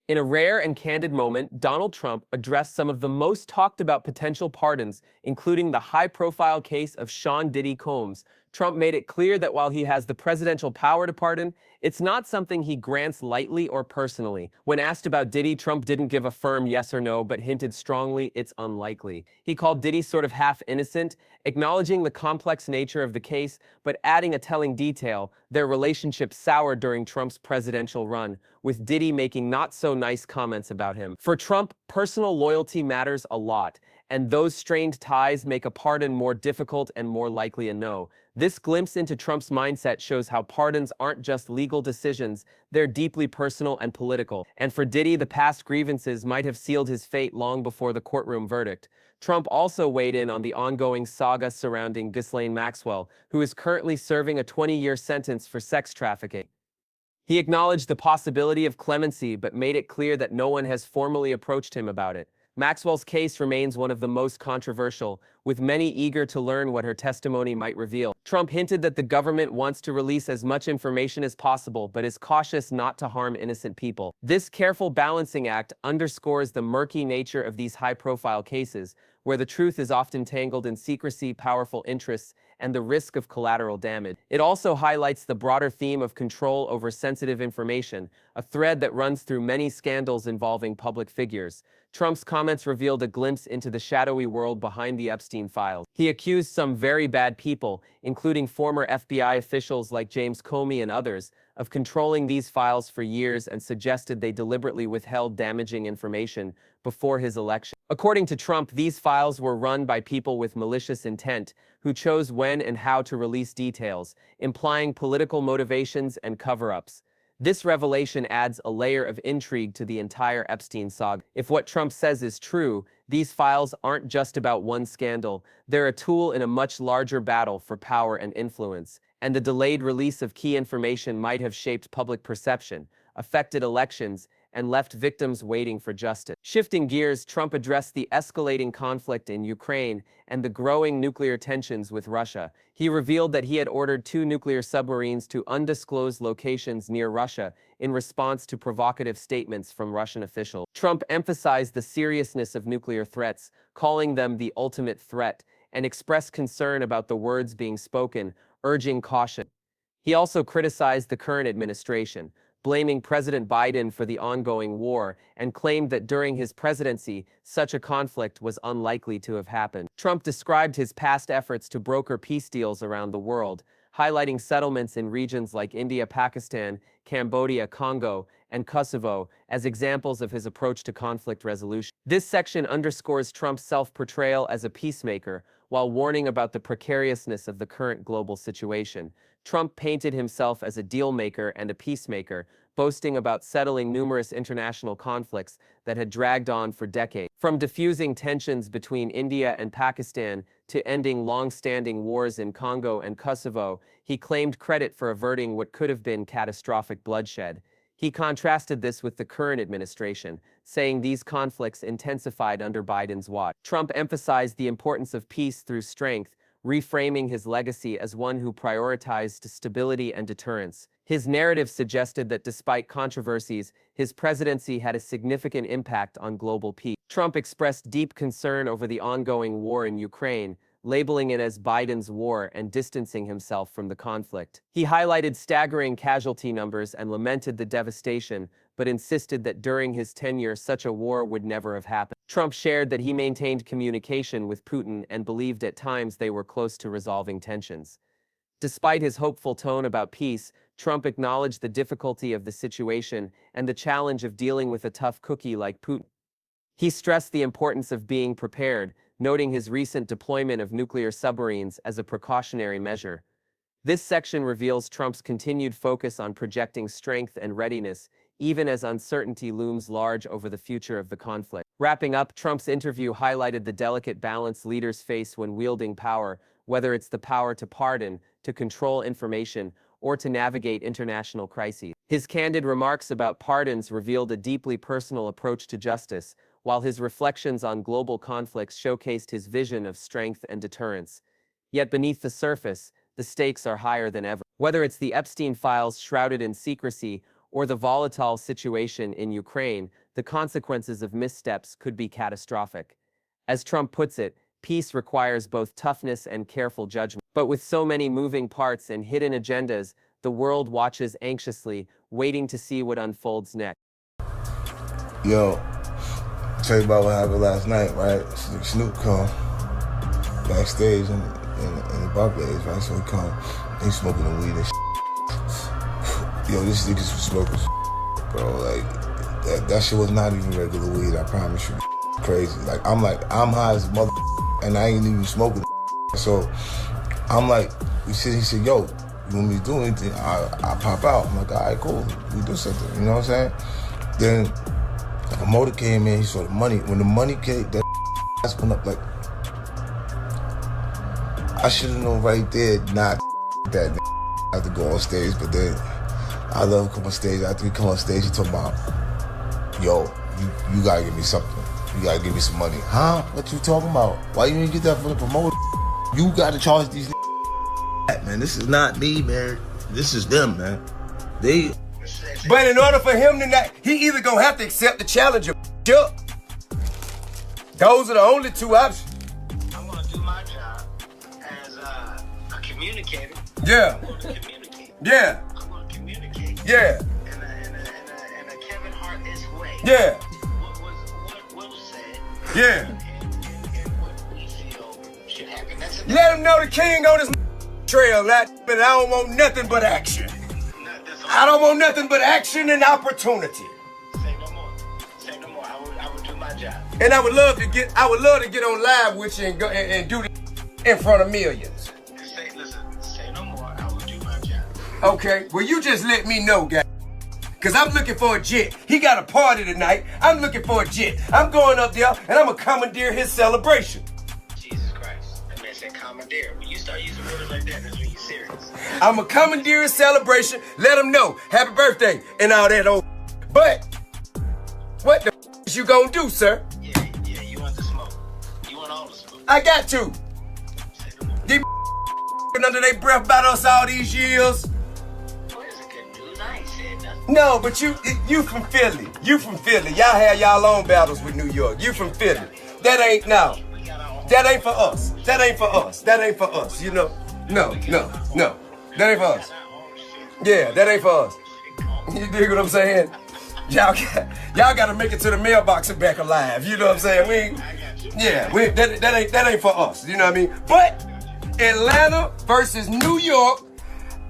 In a rare and candid moment, Donald Trump addressed some of the most talked about potential pardons, including the high-profile case of Sean Diddy Combs. Trump made it clear that while he has the presidential power to pardon, it's not something he grants lightly or personally. When asked about Diddy, Trump didn't give a firm yes or no, but hinted strongly it's unlikely. He called Diddy sort of half innocent, acknowledging the complex nature of the case, but adding a telling detail: their relationship soured during Trump's presidential run, with Diddy making not-so-nice comments about him. For Trump, personal loyalty matters a lot, and those strained ties make a pardon more difficult and more likely a no. This glimpse into Trump's mindset shows how pardons aren't just legal decisions, they're deeply personal and political. And for Diddy, the past grievances might have sealed his fate long before the courtroom verdict. Trump also weighed in on the ongoing saga surrounding Ghislaine Maxwell, who is currently serving a 20-year sentence for sex trafficking. He acknowledged the possibility of clemency, but made it clear that no one has formally approached him about it. Maxwell's case remains one of the most controversial, with many eager to learn what her testimony might reveal. Trump hinted that the government wants to release as much information as possible, but is cautious not to harm innocent people. This careful balancing act underscores the murky nature of these high-profile cases, where the truth is often tangled in secrecy, powerful interests, and the risk of collateral damage. It also highlights the broader theme of control over sensitive information, a thread that runs through many scandals involving public figures. Trump's comments revealed a glimpse into the shadowy world behind the Epstein files. He accused some very bad people, including former FBI officials like James Comey and others, of controlling these files for years, and suggested they deliberately withheld damaging information before his election. According to Trump, these files were run by people with malicious intent, who chose when and how to release details, implying political motivations and cover-ups. This revelation adds a layer of intrigue to the entire Epstein saga. If what Trump says is true, these files aren't just about one scandal. They're a tool in a much larger battle for power and influence. And the delayed release of key information might have shaped public perception, affected elections, and left victims waiting for justice. Shifting gears, Trump addressed the escalating conflict in Ukraine and the growing nuclear tensions with Russia. He revealed that he had ordered 2 nuclear submarines to undisclosed locations near Russia in response to provocative statements from Russian officials. Trump emphasized the seriousness of nuclear threats, calling them the ultimate threat, and expressed concern about the words being spoken, urging caution. He also criticized the current administration, blaming President Biden for the ongoing war, and claimed that during his presidency, such a conflict was unlikely to have happened. Trump described his past efforts to broker peace deals around the world, highlighting settlements in regions like India, Pakistan, Cambodia, Congo, and Kosovo as examples of his approach to conflict resolution. This section underscores Trump's self-portrayal as a peacemaker, while warning about the precariousness of the current global situation. Trump painted himself as a deal-maker and a peacemaker, boasting about settling numerous international conflicts that had dragged on for decades. From diffusing tensions between India and Pakistan to ending long-standing wars in Congo and Kosovo, he claimed credit for averting what could have been catastrophic bloodshed. He contrasted this with the current administration, saying these conflicts intensified under Biden's watch. Trump emphasized the importance of peace through strength, reframing his legacy as one who prioritized stability and deterrence. His narrative suggested that despite controversies, his presidency had a significant impact on global peace. Trump expressed deep concern over the ongoing war in Ukraine, labeling it as Biden's war and distancing himself from the conflict. He highlighted staggering casualty numbers and lamented the devastation, but insisted that during his tenure such a war would never have happened. Trump shared that he maintained communication with Putin and believed at times they were close to resolving tensions. Despite his hopeful tone about peace, Trump acknowledged the difficulty of the situation and the challenge of dealing with a tough cookie like Putin. He stressed the importance of being prepared, noting his recent deployment of nuclear submarines as a precautionary measure. This section reveals Trump's continued focus on projecting strength and readiness, even as uncertainty looms large over the future of the conflict. Wrapping up, Trump's interview highlighted the delicate balance leaders face when wielding power, whether it's the power to pardon, to control information, or to navigate international crises. His candid remarks about pardons revealed a deeply personal approach to justice, while his reflections on global conflicts showcased his vision of strength and deterrence. Yet beneath the surface, the stakes are higher than ever. Whether it's the Epstein files shrouded in secrecy or the volatile situation in Ukraine, the consequences of missteps could be catastrophic. As Trump puts it, peace requires both toughness and careful judgment. But with so many moving parts and hidden agendas, the world watches anxiously, waiting to see what unfolds next. Yo, tell you about what happened last night, right? Snoop come backstage in the Barclays, right? So he come, he smoking the weed and shit. Yo, this niggas was smoking bro. Like, that shit was not even regular weed, I promise you. Crazy. I'm high as a mother, and I ain't even smoking. So I'm like, he said, yo, you want me to do anything? I pop out. I'm like, all right, cool. We do something. You know what I'm saying? Then the promoter came in. He saw the money. When the money came, that ass went up like. I should have known right there not that I have to go on stage. But then I love come on stage. After we come on stage, he talking about, yo, you gotta give me something. You gotta give me some money. Huh? What you talking about? Why you didn't get that from the promoter? You gotta charge these man. This is not me, man. This is them, man. They. But in order for him to not, he either gonna have to accept the challenge or up. Those are the only two options. I'm gonna do my job as a communicator. Yeah. I'm gonna communicate. Yeah. I'm gonna communicate. Yeah. In a Kevin Hart-esque way. Yeah. What was said. Yeah. And what we feel should happen. That's it. Let him know the king on his trail, but I don't want nothing but action. I don't want nothing but action and opportunity. Say no more. Say no more. I would do my job. And I would love to get on live with you and go and do this in front of millions. Say no more. I will do my job. Okay, well you just let me know, guys. Cause I'm looking for a jet. He got a party tonight. I'm looking for a jet. I'm going up there and I'm gonna commandeer his celebration. Jesus Christ. That man said commandeer. When you start using words like that, that's when you're serious. I'm a commandeer his celebration, let him know, happy birthday, and all that old. But, what the is you gonna do, sir? Yeah, you want the smoke. You want all the smoke. I got to. Say no more. These under their breath about us all these years. What is it good news? I ain't said nothing. No, but you from Philly. You from Philly. Y'all have y'all own battles with New York. You from Philly. That ain't now. That ain't for us. That ain't for us. That ain't for us, you know? No. That ain't for us. Yeah, that ain't for us. You dig what I'm saying? Y'all gotta make it to the mailbox and back alive. You know what I'm saying? That ain't for us. You know what I mean? But Atlanta versus New York.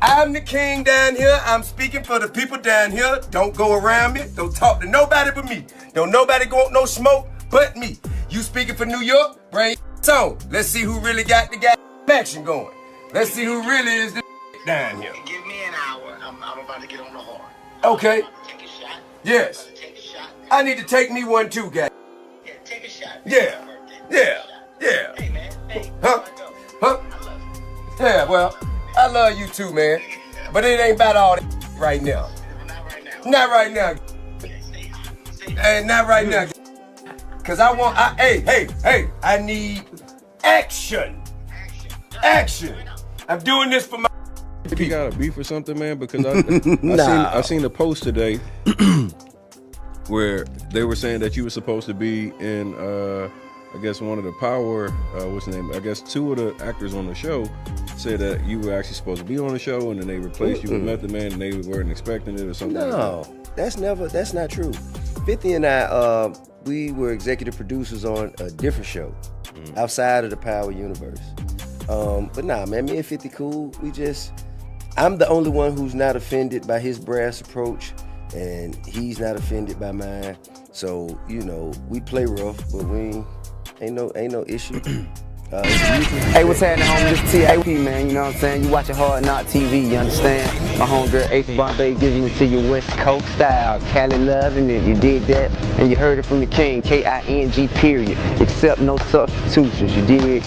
I'm the king down here. I'm speaking for the people down here. Don't go around me. Don't talk to nobody but me. Don't nobody go no smoke but me. You speaking for New York? Bring it on. Let's see who really got the action going. Let's see who really is the down here. Give me an hour. I'm about to get on the horn. Okay. Take a shot. Yes. Take a shot. I need to take me one too, guys. Yeah, take a shot. Yeah. Yeah. Hey, man. Hey, Huh? I love you. Yeah, well, I love you too, man. But it ain't about all that right now. Not right now. Not right now. Okay, stay hot. Stay hot. Hey, not right now. Cause I need action. Action. I'm doing this for my If you got a beef or something, man, because I seen a post today where they were saying that you were supposed to be in I guess one of the Power what's the name? I guess two of the actors on the show said that you were actually supposed to be on the show, and then they replaced you with Method Man, and they weren't expecting it or something. No, that's not true. 50 and I we were executive producers on a different show outside of the Power universe. But nah, man, me and 50 cool. I'm the only one who's not offended by his brass approach, and he's not offended by mine. So, you know, we play rough, but we ain't no issue. Hey, what's happening, homie? This TIP, man, you know what I'm saying? You watching Hard Knock TV, you understand? My homegirl Ace Bombay giving it to you West Coast style. Cali loving it, you did that, and you heard it from the king, K-I-N-G, period. Accept no substitutions, you dig?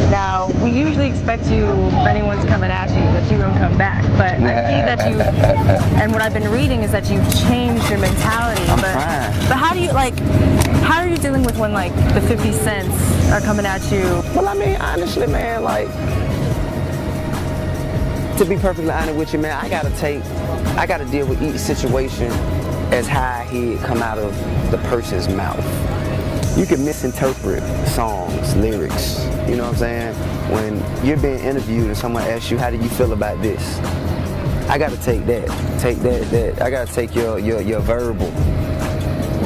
Now, we usually expect you, if anyone's coming at you, that you don't come back. But I see that you, and what I've been reading is that you've changed your mentality. But how do you, like, how are you dealing with when, like, the 50 cents are coming at you? Well, I mean, honestly, man, like, to be perfectly honest with you, man, I gotta deal with each situation as how I hear it come out of the person's mouth. You can misinterpret songs, lyrics, you know what I'm saying? When you're being interviewed and someone asks you, how do you feel about this? I gotta take that, I gotta take your verbal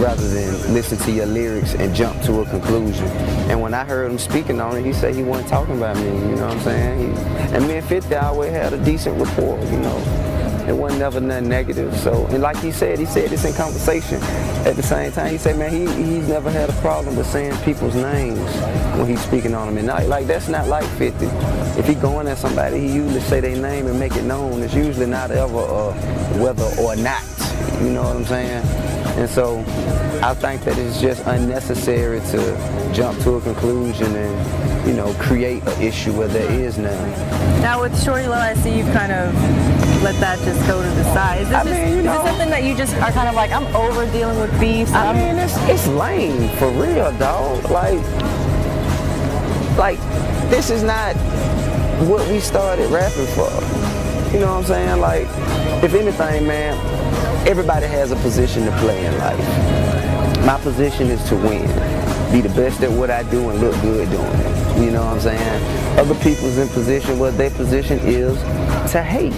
rather than listen to your lyrics and jump to a conclusion. And when I heard him speaking on it, he said he wasn't talking about me, you know what I'm saying? And me and 50 always had a decent rapport, you know. It wasn't never nothing negative. So, and like he said this in conversation. At the same time, he said, man, he's never had a problem with saying people's names when he's speaking on them. And like that's not like 50. If he going at somebody, he usually say their name and make it known. It's usually not ever whether or not. You know what I'm saying? And so I think that it's just unnecessary to jump to a conclusion and, you know, create an issue where there is none. Now with Shorty Low, I see you've kind of let that just go to the side. Is this, is this something that you just are kind of like, I'm over dealing with beefs? I mean, it's lame, for real, dog. Like, this is not what we started rapping for. You know what I'm saying? Like, if anything, man, everybody has a position to play in life. My position is to win. Be the best at what I do and look good doing it. You know what I'm saying? Other people's in position where their position is to hate.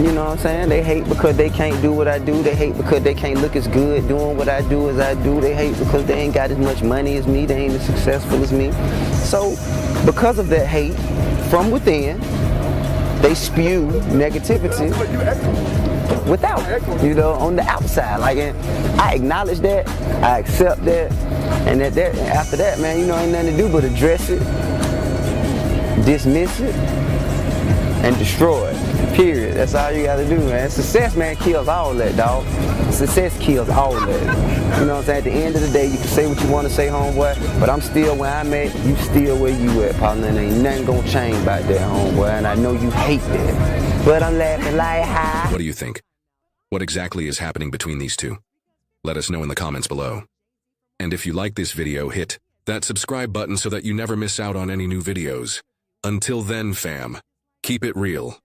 You know what I'm saying? They hate because they can't do what I do. They hate because they can't look as good doing what I do as I do. They hate because they ain't got as much money as me. They ain't as successful as me. So because of that hate from within, they spew negativity without, you know, on the outside. Like, and I acknowledge that, I accept that, and that after that, man, you know, ain't nothing to do but address it, dismiss it, and destroy it. Period. That's all you gotta do, man. Success, man, kills all that, dog. Success kills all that. You know what I'm saying? At the end of the day, you can say what you want to say, homeboy, but I'm still where I'm at, you still where you at, partner, and ain't nothing gonna change about that, homeboy, and I know you hate that. But I'm laughing like ha. What do you think? What exactly is happening between these two? Let us know in the comments below. And if you like this video, hit that subscribe button so that you never miss out on any new videos. Until then, fam, keep it real.